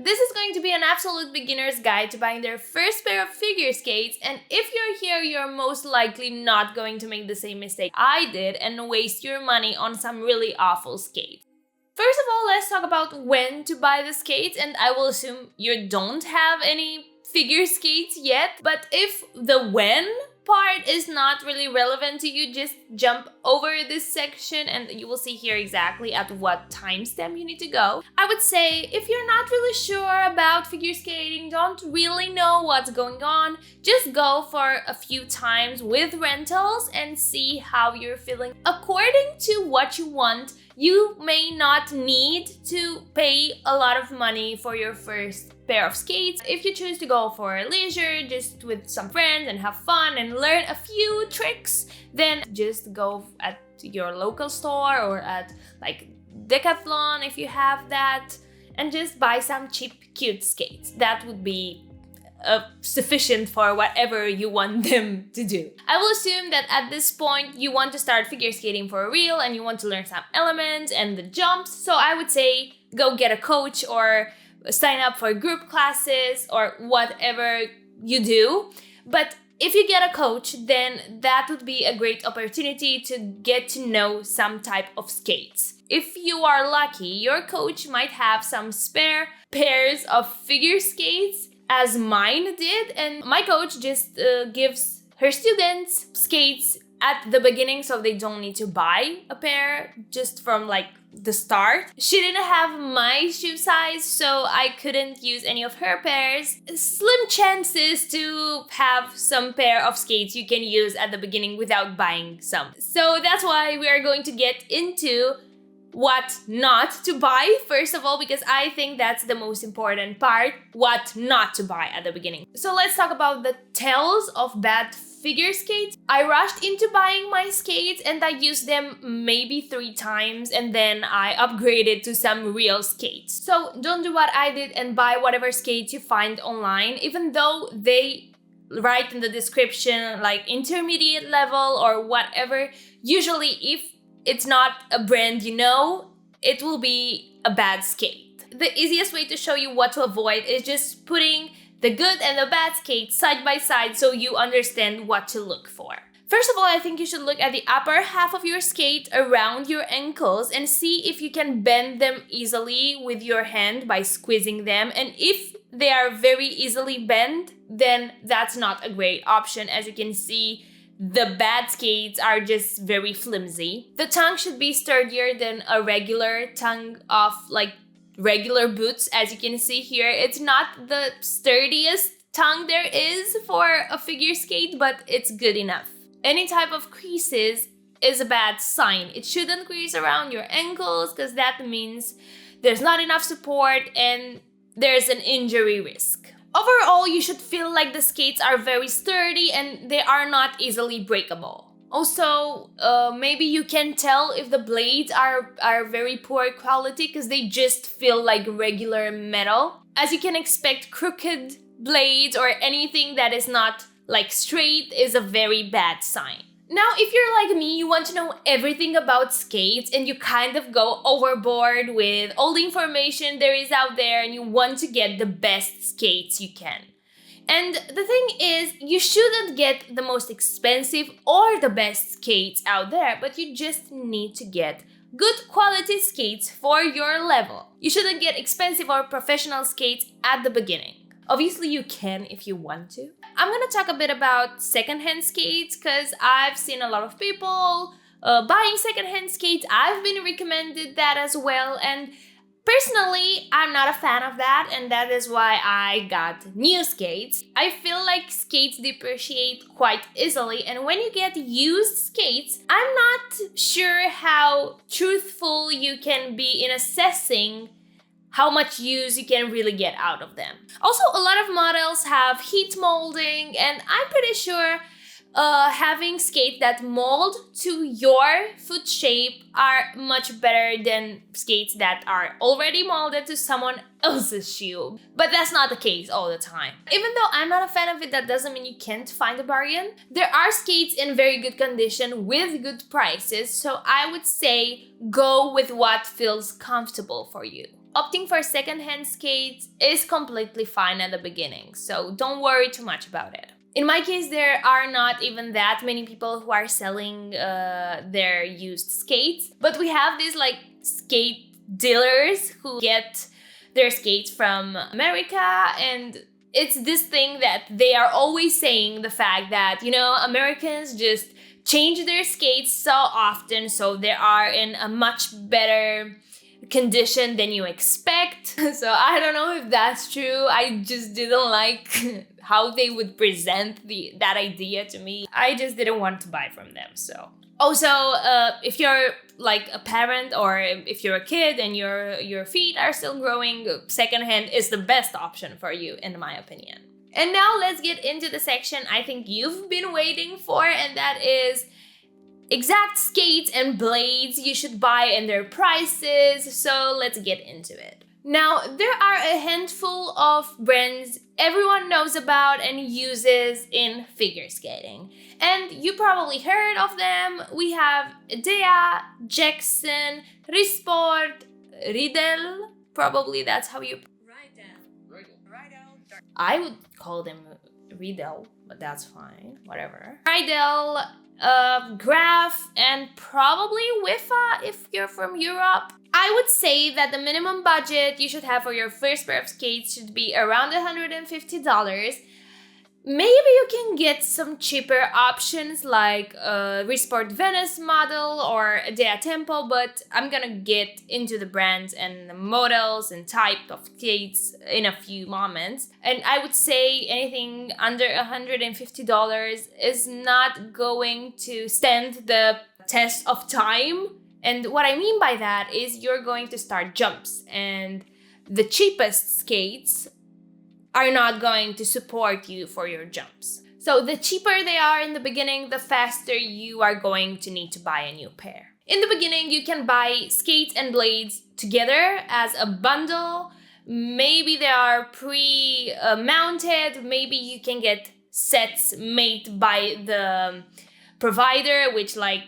This is going to be an absolute beginner's guide to buying their first pair of figure skates, and if you're here, you're most likely not going to make the same mistake I did and waste your money on some really awful skates. First of all, let's talk about when to buy the skates, and I will assume you don't have any figure skates yet, but if the when part is not really relevant to you, just jump over this section and you will see here exactly at what timestamp you need to go. I would say if you're not really sure about figure skating, don't really know what's going on, just go for a few times with rentals and see how you're feeling. According to what you want, you may not need to pay a lot of money for your first pair of skates. If you choose to go for leisure, just with some friends and have fun and learn a few tricks, then just go at your local store or at like Decathlon if you have that, and just buy some cheap, cute skates. That would be sufficient for whatever you want them to do. I will assume that at this point you want to start figure skating for real and you want to learn some elements and the jumps, so I would say go get a coach or sign up for group classes or whatever you do. But if you get a coach, then that would be a great opportunity to get to know some type of skates. If you are lucky, your coach might have some spare pairs of figure skates, as mine did, and my coach just gives her students skates at the beginning so they don't need to buy a pair just from like the start. She didn't have my shoe size, so I couldn't use any of her pairs. Slim chances to have some pair of skates you can use at the beginning without buying some. So that's why we are going to get into what not to buy, first of all, because I think that's the most important part, what not to buy at the beginning. So let's talk about the tells of bad figure skates. I rushed into buying my skates and I used them maybe 3 times and then I upgraded to some real skates. So don't do what I did and buy whatever skates you find online, even though they write in the description like intermediate level or whatever. Usually if it's not a brand you know, it will be a bad skate. The easiest way to show you what to avoid is just putting the good and the bad skates side by side so you understand what to look for. First of all, I think you should look at the upper half of your skate around your ankles and see if you can bend them easily with your hand by squeezing them. And if they are very easily bent, then that's not a great option. As you can see, the bad skates are just very flimsy. The tongue should be sturdier than a regular tongue of like regular boots. As you can see here, it's not the sturdiest tongue there is for a figure skate, but it's good enough. Any type of creases is a bad sign. It shouldn't crease around your ankles because that means there's not enough support and there's an injury risk. Overall, you should feel like the skates are very sturdy and they are not easily breakable. Also, maybe you can tell if the blades are very poor quality because they just feel like regular metal. As you can expect, crooked blades or anything that is not like straight is a very bad sign. Now, if you're like me, you want to know everything about skates and you kind of go overboard with all the information there is out there and you want to get the best skates you can. And the thing is, you shouldn't get the most expensive or the best skates out there, but you just need to get good quality skates for your level. You shouldn't get expensive or professional skates at the beginning. Obviously, you can if you want to. I'm gonna talk a bit about secondhand skates because I've seen a lot of people buying secondhand skates. I've been recommended that as well, and personally, I'm not a fan of that, and that is why I got new skates. I feel like skates depreciate quite easily, and when you get used skates, I'm not sure how truthful you can be in assessing how much use you can really get out of them. Also, a lot of models have heat molding, and I'm pretty sure having skates that mold to your foot shape are much better than skates that are already molded to someone else's shoe. But that's not the case all the time. Even though I'm not a fan of it, that doesn't mean you can't find a bargain. There are skates in very good condition with good prices, so I would say go with what feels comfortable for you. opting for secondhand skates is completely fine at the beginning, so don't worry too much about it. In my case, there are not even that many people who are selling their used skates, but we have these like skate dealers who get their skates from America, and it's this thing that they are always saying, the fact that, you know, Americans just change their skates so often, so they are in a much better condition than you expect. So I don't know if that's true. I just didn't like how they would present that idea to me. I just didn't want to buy from them. So also, if you're like a parent or if you're a kid and your feet are still growing, secondhand is the best option for you, in my opinion. And now let's get into the section I think you've been waiting for, and that is exact skates and blades you should buy and their prices. So let's get into it. Now, there are a handful of brands everyone knows about and uses in figure skating. And you probably heard of them. We have Dea, Jackson, Risport, Riedel. Probably that's how you... Riedel. I would call them Riedel, but that's fine. Whatever. Riedel, Graph, and probably Wifa if you're from Europe. I would say that the minimum budget you should have for your first pair of skates should be around $150. Maybe you can get some cheaper options like a Resport Venice model or a Dea Tempo, but I'm gonna get into the brands and the models and type of skates in a few moments. And I would say anything under $150 is not going to stand the test of time. And what I mean by that is you're going to start jumps, and the cheapest skates are not going to support you for your jumps. So the cheaper they are in the beginning, the faster you are going to need to buy a new pair. In the beginning, you can buy skates and blades together as a bundle. Maybe they are pre-mounted. Maybe you can get sets made by the provider, which like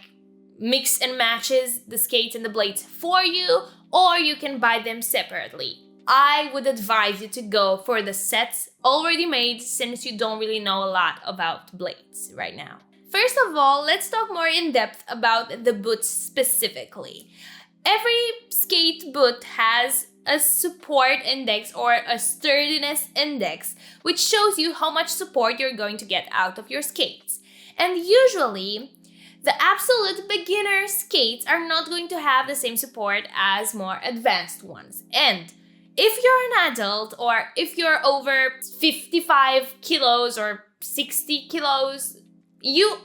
mix and matches the skates and the blades for you, or you can buy them separately. I would advise you to go for the sets already made, since you don't really know a lot about blades right now. First of all, let's talk more in depth about the boots specifically. Every skate boot has a support index or a sturdiness index, which shows you how much support you're going to get out of your skates. And usually, the absolute beginner skates are not going to have the same support as more advanced ones. And if you're an adult, or if you're over 55 kilos or 60 kilos, you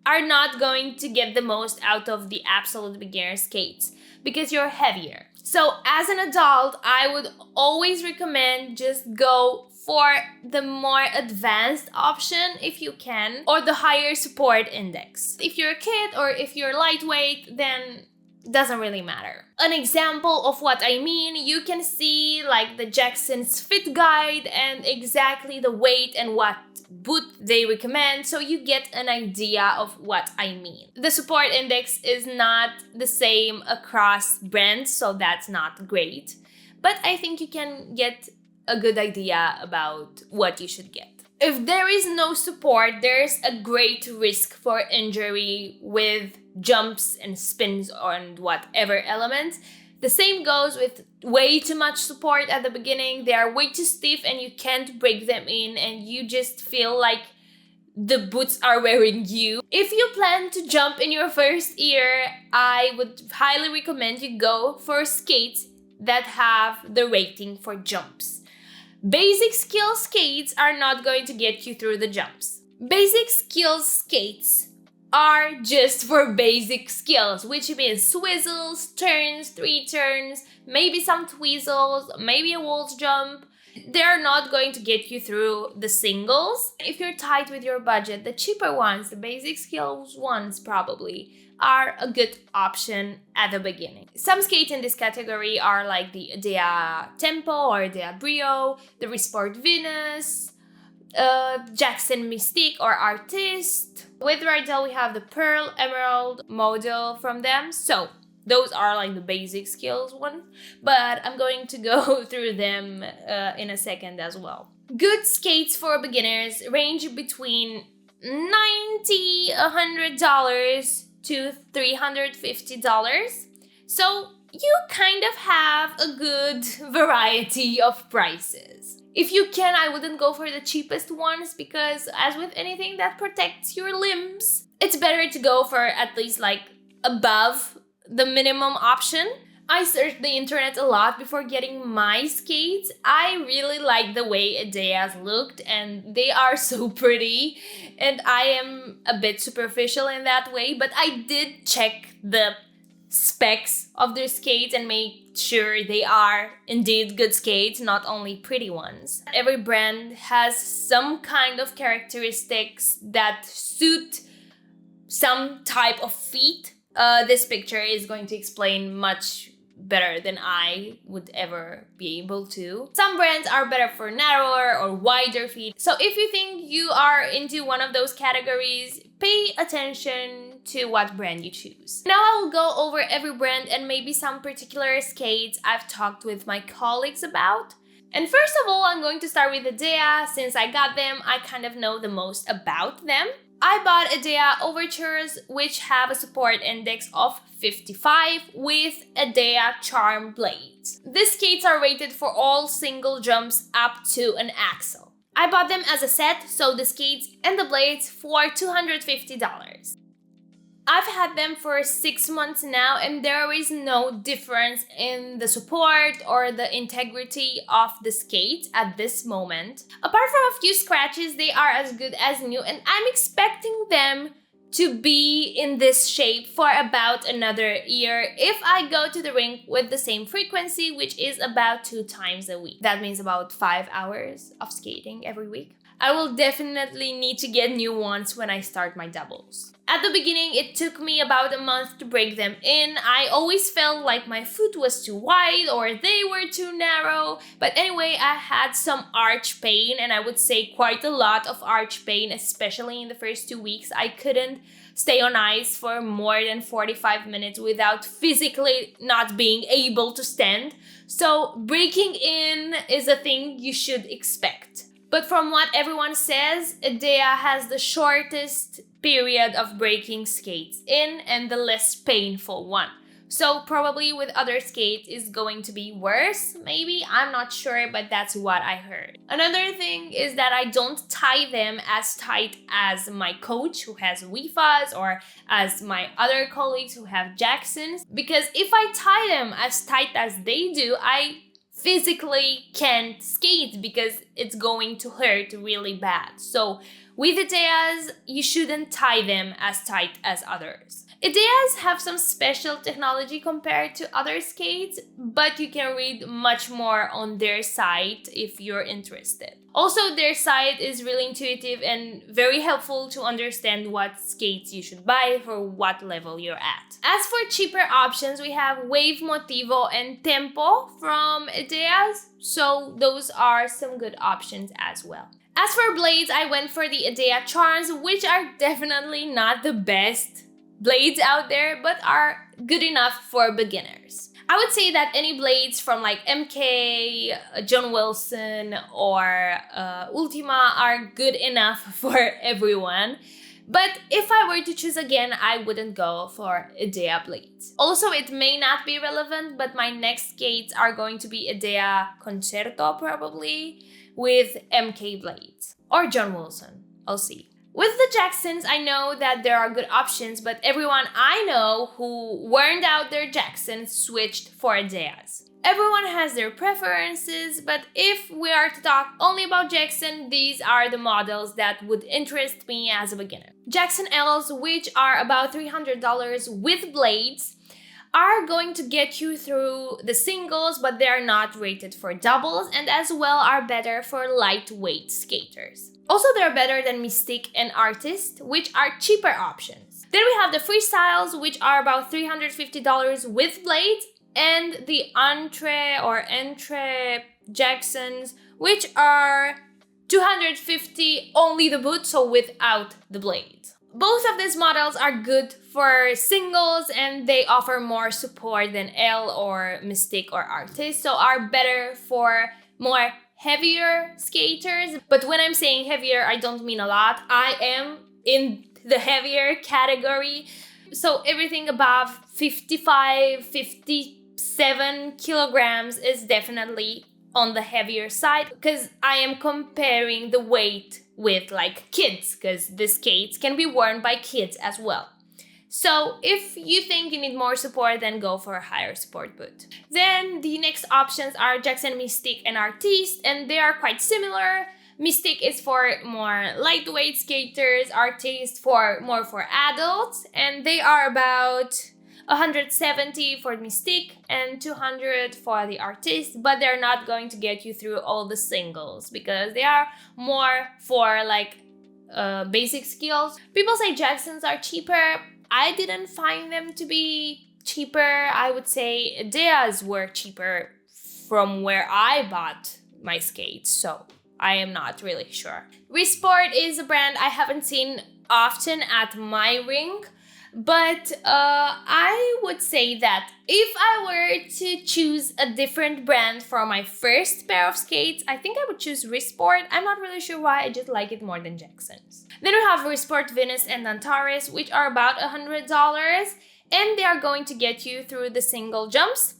are not going to get the most out of the absolute beginner skates because you're heavier. So as an adult, I would always recommend just go for the more advanced option if you can, or the higher support index. If you're a kid or if you're lightweight, then doesn't really matter. An example of what I mean, you can see like the Jackson's fit guide and exactly the weight and what boot they recommend, so you get an idea of what I mean. The support index is not the same across brands, so that's not great, but I think you can get a good idea about what you should get. If there is no support, there's a great risk for injury with jumps and spins and whatever elements. The same goes with way too much support at the beginning. They are way too stiff and you can't break them in, and you just feel like the boots are wearing you. If you plan to jump in your first year, I would highly recommend you go for skates that have the rating for jumps. Basic skill skates are not going to get you through the jumps. Basic skills skates are just for basic skills, which means swizzles, turns, 3 turns, maybe some tweezles, maybe a waltz jump. They're not going to get you through the singles. If you're tight with your budget, the cheaper ones, the basic skills ones probably, are a good option at the beginning. Some skates in this category are like the Dea Tempo or Dea Brio, the Resport Venus, Jackson Mystique or Artist. With Riedel, we have the Pearl Emerald model from them. So Those are like the basic skills ones, but I'm going to go through them in a second as well. Good skates for beginners range between $90, $100 to $350. So you kind of have a good variety of prices. If you can, I wouldn't go for the cheapest ones because as with anything that protects your limbs, it's better to go for at least like above the minimum option. I searched the internet a lot before getting my skates. I really like the way Edea's looked and they are so pretty, and I am a bit superficial in that way, but I did check the specs of their skates and make sure they are indeed good skates, not only pretty ones. Every brand has some kind of characteristics that suit some type of feet. This picture is going to explain much better than I would ever be able to. Some brands are better for narrower or wider feet. So if you think you are into one of those categories, pay attention to what brand you choose. Now I will go over every brand and maybe some particular skates I've talked with my colleagues about. And first of all, I'm going to start with Edea. Since I got them, I kind of know the most about them. I bought Edea Overtures, which have a support index of 55 with Edea Charm blades. These skates are rated for all single jumps up to an axle. I bought them as a set, so the skates and the blades for $250. I've had them for 6 months now and there is no difference in the support or the integrity of the skates at this moment. Apart from a few scratches, they are as good as new and I'm expecting them to be in this shape for about another year if I go to the rink with the same frequency, which is about 2 times a week. That means about 5 hours of skating every week. I will definitely need to get new ones when I start my doubles. At the beginning, it took me about a month to break them in. I always felt like my foot was too wide or they were too narrow. But anyway, I had some arch pain and I would say quite a lot of arch pain, especially in the first 2 weeks. I couldn't stay on ice for more than 45 minutes without physically not being able to stand. So breaking in is a thing you should expect. But from what everyone says, Edea has the shortest period of breaking skates in and the less painful one. So probably with other skates is going to be worse, maybe, I'm not sure, but that's what I heard. Another thing is that I don't tie them as tight as my coach who has Wifas or as my other colleagues who have Jacksons, because if I tie them as tight as they do, I physically can't skate because it's going to hurt really bad. So with Edeas, you shouldn't tie them as tight as others. Edeas have some special technology compared to other skates, but you can read much more on their site if you're interested. Also, their site is really intuitive and very helpful to understand what skates you should buy for what level you're at. As for cheaper options, we have Wave Motivo and Tempo from Edeas, so those are some good options as well. As for blades, I went for the Edea Charms, which are definitely not the best blades out there, but are good enough for beginners. I would say that any blades from like MK, John Wilson, or Ultima are good enough for everyone. But if I were to choose again, I wouldn't go for Edea blades. Also, it may not be relevant, but my next skates are going to be Edea Concerto probably, with MK blades. Or John Wilson, I'll see. With the Jacksons, I know that there are good options, but everyone I know who worn out their Jacksons switched for Edeas. Everyone has their preferences, but if we are to talk only about Jackson, these are the models that would interest me as a beginner. Jackson L's, which are about $300 with blades, are going to get you through the singles, but they are not rated for doubles, and as well are better for lightweight skaters. Also, they're better than Mystique and Artist, which are cheaper options. Then we have the Freestyles, which are about $350 with blades, and the Entre Jacksons, which are $250 only the boot, so without the blades. Both of these models are good for singles and they offer more support than L or Mystique or Artist, so are better for more heavier skaters. But when I'm saying heavier, I don't mean a lot. I am in the heavier category. So everything above 55, 57 kilograms is definitely on the heavier side, because I am comparing the weight with like kids, because the skates can be worn by kids as well. So if you think you need more support, then go for a higher support boot. Then the next options are Jackson, Mystique, and Artiste, and they are quite similar. Mystique is for more lightweight skaters, Artiste for more for adults, and they are about 170 for Mystique and 200 for the Artiste, but they're not going to get you through all the singles because they are more for like basic skills. People say Jacksons are cheaper. I didn't find them to be cheaper. I would say Deas were cheaper from where I bought my skates, so I am not really sure. Resport is a brand I haven't seen often at my rink, but I would say that if I were to choose a different brand for my first pair of skates, I think I would choose Resport. I'm not really sure why, I just like it more than Jackson's. Then we have Resport Venus and Antares, which are about $100, and they are going to get you through the single jumps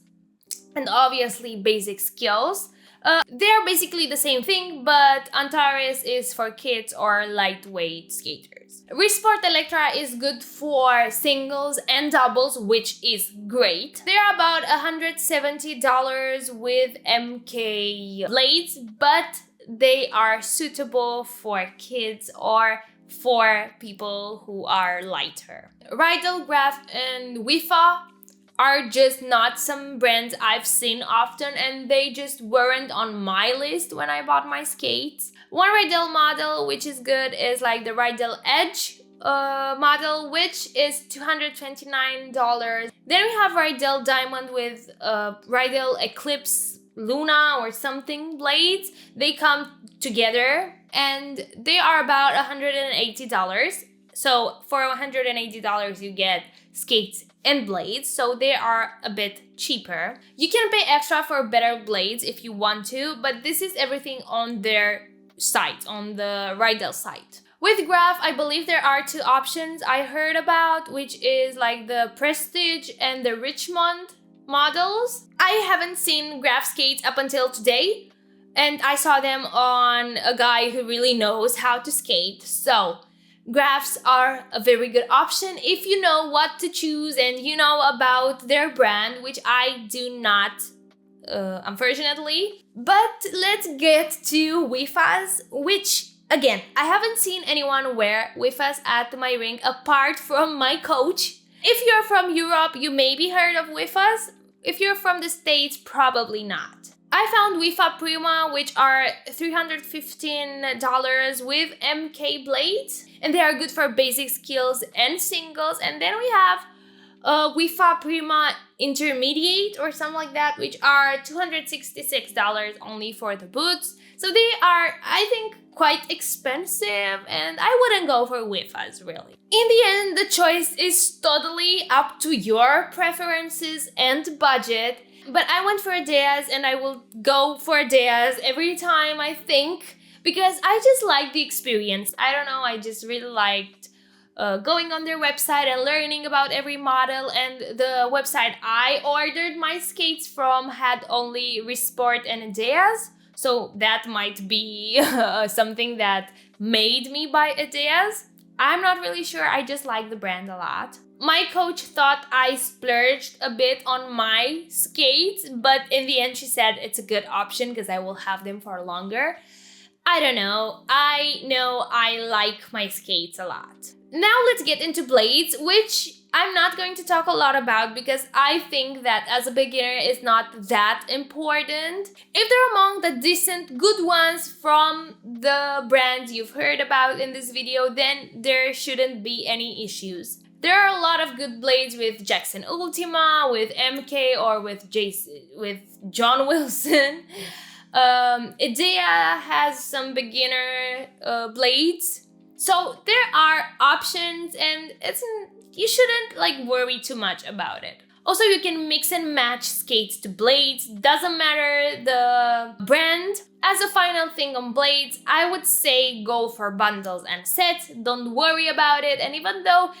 and obviously basic skills. They're basically the same thing, but Antares is for kids or lightweight skaters. Resport Electra is good for singles and doubles, which is great. They're about $170 with MK blades, but they are suitable for kids or for people who are lighter. Rydell, Graf, and Wifa are just not some brands I've seen often, and they just weren't on my list when I bought my skates. One Rydell model which is good is like the Rydell Edge model, which is $229. Then we have Rydell Diamond with Rydell Eclipse Luna or something blades. They come together and they are about $180. So for $180 you get skates and blades, so they are a bit cheaper. You can pay extra for better blades if you want to, but this is everything on their site, on the Rydell site. With Graf, I believe there are two options I heard about, which is like the Prestige and the Richmond models. I haven't seen Graf skates up until today, and I saw them on a guy who really knows how to skate, so Grafs are a very good option if you know what to choose and you know about their brand, which I do not, unfortunately. But let's get to Wifas, which, again, I haven't seen anyone wear Wifas at my rink apart from my coach. If you're from Europe, you maybe heard of Wifas. If you're from the States, probably not. I found Wifa Prima, which are $315 with MK blades, and they are good for basic skills and singles. And then we have Wifa Prima Intermediate or something like that, which are $266 only for the boots. So they are, I think, quite expensive, and I wouldn't go for Wifas really. In the end, the choice is totally up to your preferences and budget. But I went for Deas, and I will go for Deas every time, I think, because I just like the experience. I don't know, I just really liked going on their website and learning about every model, and the website I ordered my skates from had only Resport and Deas, so that might be something that made me buy a Deas. I'm not really sure, I just like the brand a lot. My coach thought I splurged a bit on my skates, but in the end she said it's a good option because I will have them for longer. I don't know. I know I like my skates a lot. Now let's get into blades, which I'm not going to talk a lot about because I think that as a beginner it's not that important. If they're among the decent, good ones from the brands you've heard about in this video, then there shouldn't be any issues. There are a lot of good blades with Jackson Ultima, with MK, or with John Wilson. Idea has some beginner blades. So there are options, and you shouldn't worry too much about it. Also, you can mix and match skates to blades, doesn't matter the brand. As a final thing on blades, I would say go for bundles and sets, don't worry about it. And even though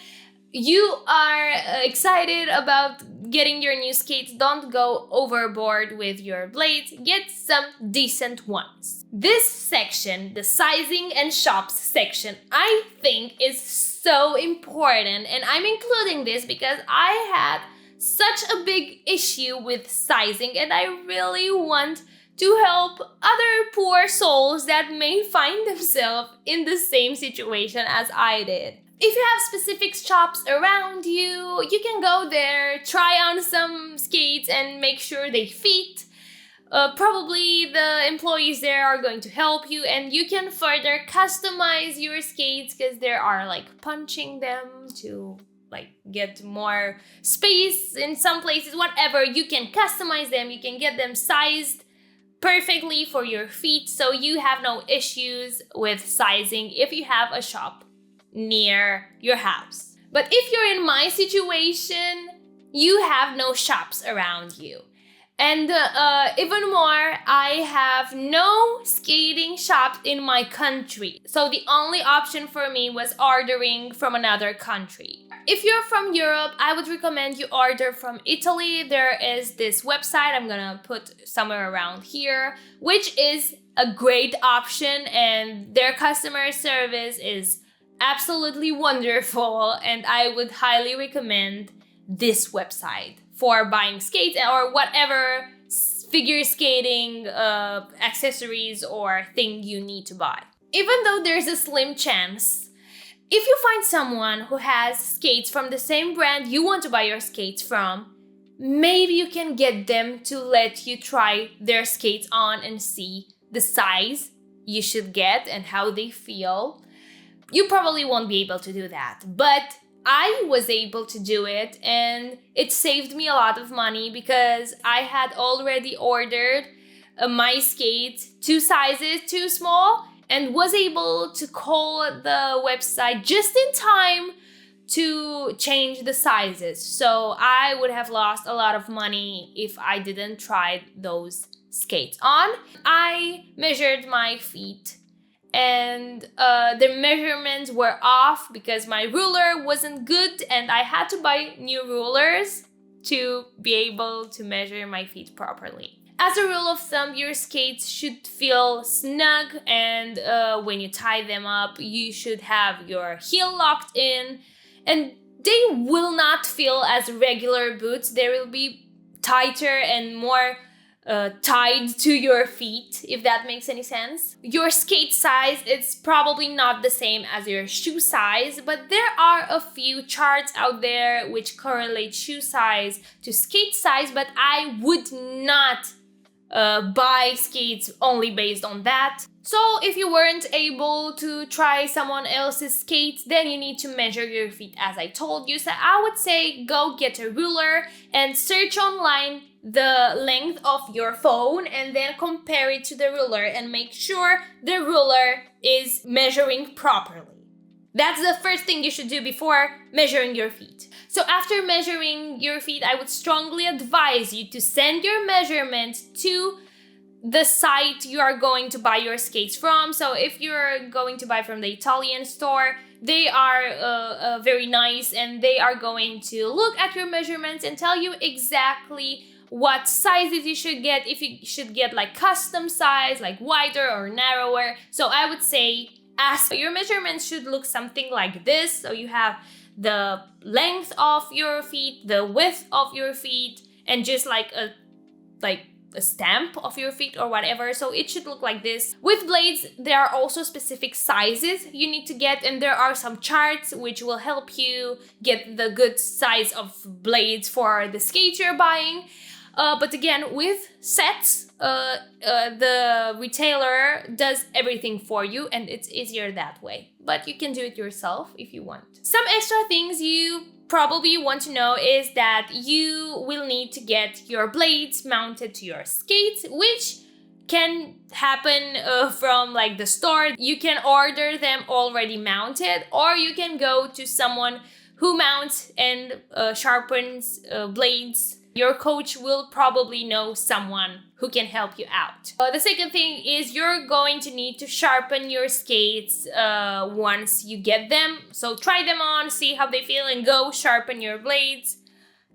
you are excited about getting your new skates, don't go overboard with your blades, get some decent ones. This section, the sizing and shops section, I think is so important, and I'm including this because I had such a big issue with sizing, and I really want to help other poor souls that may find themselves in the same situation as I did. If you have specific shops around you, you can go there, try on some skates and make sure they fit. Probably the employees there are going to help you, and you can further customize your skates because there are punching them to get more space in some places. Whatever, you can customize them, you can get them sized perfectly for your feet, so you have no issues with sizing if you have a shop near your house. But if you're in my situation, you have no shops around you. And even more, I have no skating shops in my country. So the only option for me was ordering from another country. If you're from Europe, I would recommend you order from Italy. There is this website I'm gonna put somewhere around here, which is a great option, and their customer service is absolutely wonderful, and I would highly recommend this website for buying skates or whatever figure skating accessories or thing you need to buy. Even though there's a slim chance, if you find someone who has skates from the same brand you want to buy your skates from, maybe you can get them to let you try their skates on and see the size you should get and how they feel. You probably won't be able to do that, but I was able to do it, and it saved me a lot of money because I had already ordered my skates 2 sizes too small and was able to call the website just in time to change the sizes. So I would have lost a lot of money if I didn't try those skates on. I measured my feet, and the measurements were off because my ruler wasn't good, and I had to buy new rulers to be able to measure my feet properly. As a rule of thumb, your skates should feel snug, and when you tie them up, you should have your heel locked in, and they will not feel as regular boots. They will be tighter and more tied to your feet, if that makes any sense. Your skate size is probably not the same as your shoe size, but there are a few charts out there which correlate shoe size to skate size, but I would not buy skates only based on that. So if you weren't able to try someone else's skates, then you need to measure your feet as I told you. So I would say go get a ruler and search online the length of your phone and then compare it to the ruler and make sure the ruler is measuring properly. That's the first thing you should do before measuring your feet. So after measuring your feet, I would strongly advise you to send your measurement to the site you are going to buy your skates from. So if you're going to buy from the Italian store, they are very nice, and they are going to look at your measurements and tell you exactly what sizes you should get, if you should get custom size, wider or narrower. So I would say your measurements should look something like this. So you have the length of your feet, the width of your feet, and just a stamp of your feet or whatever. So it should look like this. With blades, there are also specific sizes you need to get, and there are some charts which will help you get the good size of blades for the skates you're buying. But again, with sets, the retailer does everything for you, and it's easier that way. But you can do it yourself if you want. Some extra things you probably want to know is that you will need to get your blades mounted to your skates, which can happen from like the store. You can order them already mounted, or you can go to someone who mounts and sharpens blades. Your coach will probably know someone who can help you out. The second thing is you're going to need to sharpen your skates once you get them. So try them on, see how they feel, and go sharpen your blades,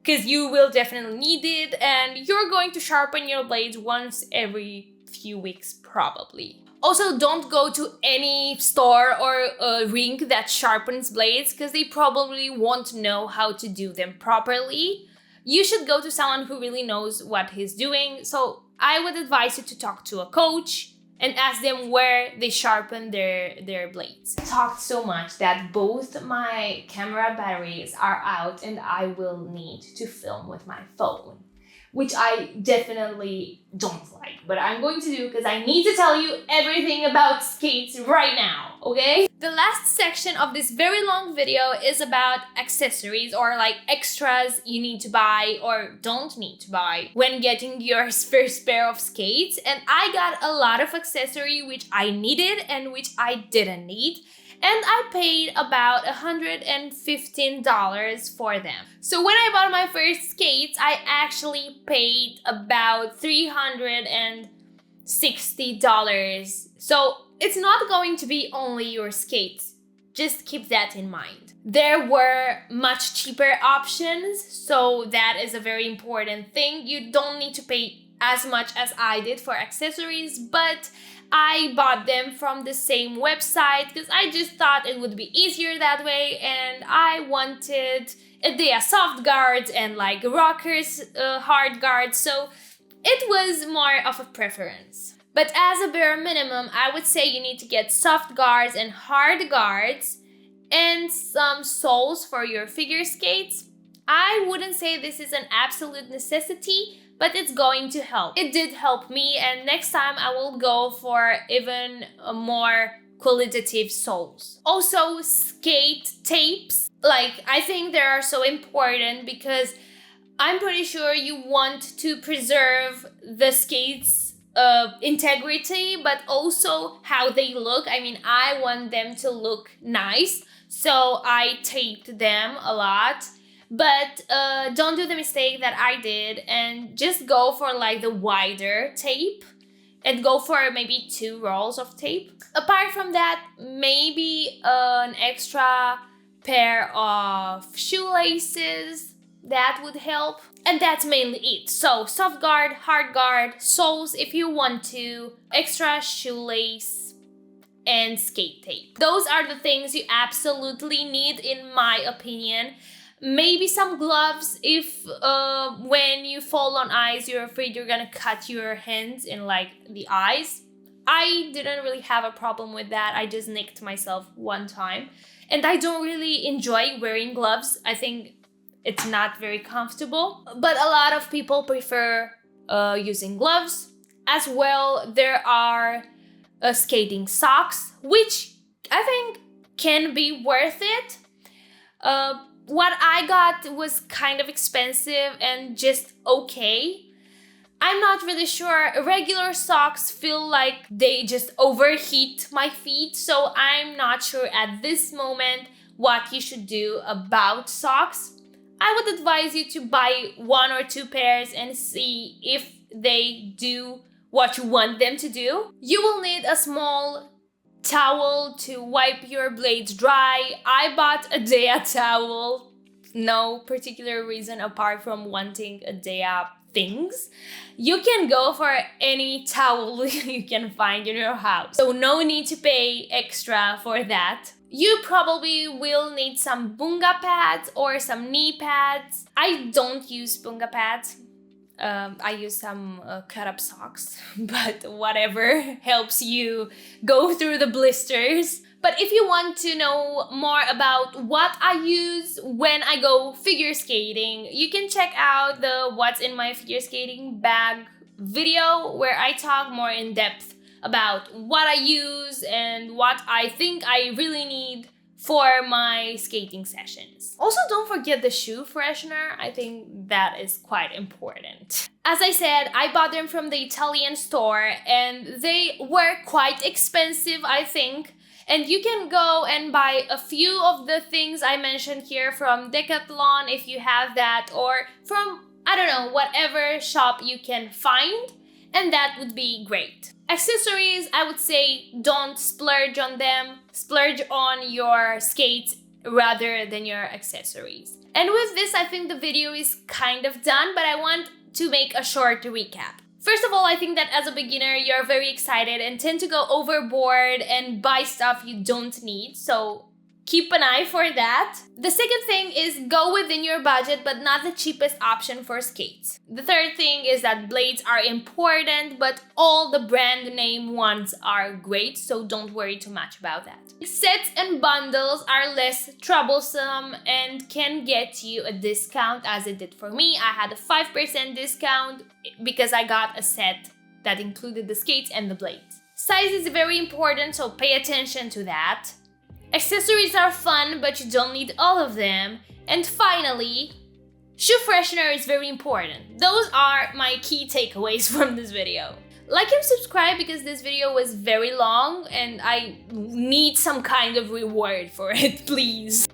because you will definitely need it. And you're going to sharpen your blades once every few weeks probably. Also, don't go to any store or a rink that sharpens blades, because they probably won't know how to do them properly. You should go to someone who really knows what he's doing. So I would advise you to talk to a coach and ask them where they sharpen their blades. I talked so much that both my camera batteries are out and I will need to film with my phone, which I definitely don't like, but I'm going to do because I need to tell you everything about skates right now, okay? The last section of this very long video is about accessories, or like extras you need to buy or don't need to buy when getting your first pair of skates. And I got a lot of accessory which I needed and which I didn't need. And I paid about $115 for them. So when I bought my first skates, I actually paid about $360. So it's not going to be only your skates. Just keep that in mind. There were much cheaper options, so that is a very important thing. You don't need to pay as much as I did for accessories, but I bought them from the same website because I just thought it would be easier that way, and I wanted Idea soft guards and like Rockers hard guards, so it was more of a preference. But as a bare minimum, I would say you need to get soft guards and hard guards and some soles for your figure skates. I wouldn't say this is an absolute necessity, but it's going to help. It did help me, and next time I will go for even more qualitative soles. Also, skate tapes. Like, I think they are so important because I'm pretty sure you want to preserve the skates' integrity, but also how they look. I mean, I want them to look nice, so I taped them a lot. But don't do the mistake that I did and just go for like the wider tape and go for maybe 2 rolls of tape. Apart from that, maybe an extra pair of shoelaces, that would help. And that's mainly it. So soft guard, hard guard, soles if you want to, extra shoelace, and skate tape. Those are the things you absolutely need in my opinion. Maybe some gloves if when you fall on ice you're afraid you're gonna cut your hands in like the ice. I didn't really have a problem with that. I just nicked myself one time. And I don't really enjoy wearing gloves. I think it's not very comfortable. But a lot of people prefer using gloves. As well, there are skating socks, which I think can be worth it. What I got was kind of expensive and just okay. I'm not really sure. Regular socks feel like they just overheat my feet, so I'm not sure at this moment what you should do about socks. I would advise you to buy 1 or 2 pairs and see if they do what you want them to do. You will need a small towel to wipe your blades dry. I bought a Dea towel. No particular reason apart from wanting a Dea things. You can go for any towel you can find in your house. So no need to pay extra for that. You probably will need some bunga pads or some knee pads. I don't use bunga pads. I use some cut-up socks, but whatever helps you go through the blisters. But if you want to know more about what I use when I go figure skating, you can check out the What's in My Figure Skating Bag video where I talk more in depth about what I use and what I think I really need for my skating sessions. Also, don't forget the shoe freshener. I think that is quite important. As I said, I bought them from the Italian store and they were quite expensive, I think. And you can go and buy a few of the things I mentioned here from Decathlon if you have that, or from, I don't know, whatever shop you can find, and that would be great. Accessories, I would say don't splurge on them. Splurge on your skates rather than your accessories. And with this, I think the video is kind of done, but I want to make a short recap. First of all, I think that as a beginner, you're very excited and tend to go overboard and buy stuff you don't need, so keep an eye for that. The second thing is go within your budget, but not the cheapest option for skates. The third thing is that blades are important, but all the brand name ones are great, so don't worry too much about that. Sets and bundles are less troublesome and can get you a discount, as it did for me. I had a 5% discount because I got a set that included the skates and the blades. Size is very important, so pay attention to that. Accessories are fun, but you don't need all of them. And finally, shoe freshener is very important. Those are my key takeaways from this video. Like and subscribe because this video was very long and I need some kind of reward for it, please.